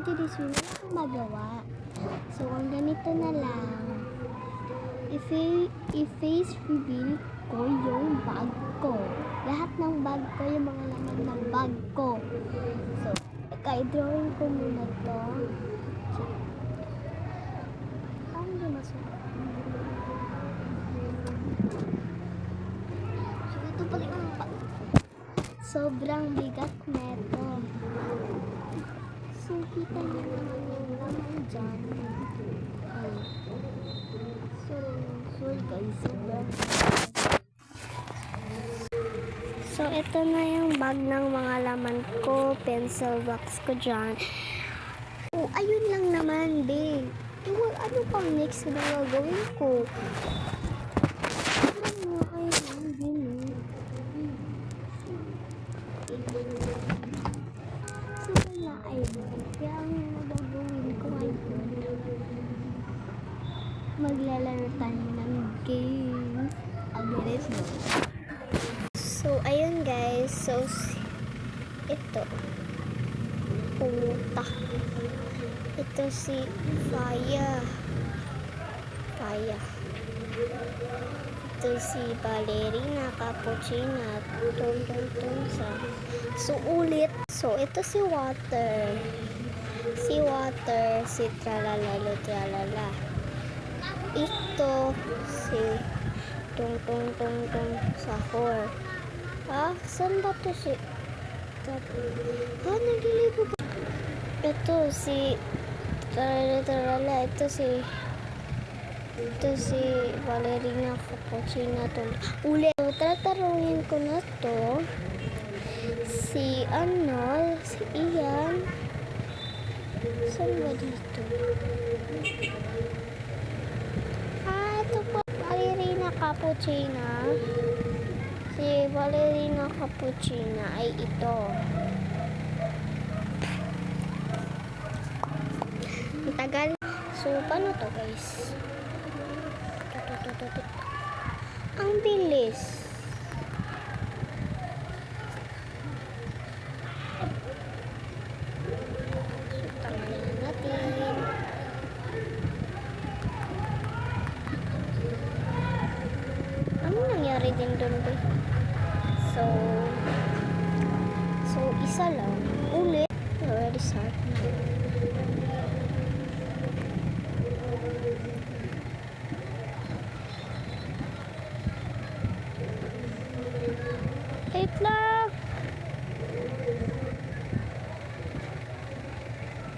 to this way, wala akong magawa. So, ang ganito na lang. I-face reveal ko yung bag ko. Lahat ng bag ko, yung mga laman ng bag ko. So, i-drawing ko muna to. So, hindi masarap. So, ito pala yung bag. Sobrang bigat neto. So, kita niyo naman yung laman dyan. So guys, so ito na yung bag ng mga laman ko, pencil box ko dyan. Oh, ayun lang naman, babe. Ano pang next na gagawin ko? So wala ay kaya ang magagawin ko ay maglalaro tayo ng game. Agares no. So ayun guys, so ito pumunta. Ito si Faya. Ito si Ballerina Cappuccina. Tung sa. So ulit. So ito si Water. Si Tralalalo Tralala. Ito si Tung Sahur. Saan ba to si nagliligo ba? Ito si Tralala. Ito si Ballerina Cappuccina. Ulit. So, tatarungin ko na to. Si Ian. Saan ba dito? Ito po, Ballerina Cappuccina. Si Ballerina Cappuccina ay ito. Ang tagal. So, paano to guys? Ang bilis. So, tanggalin natin. Ano nangyari din doon ba? So isa lang. Ulit. Already start na.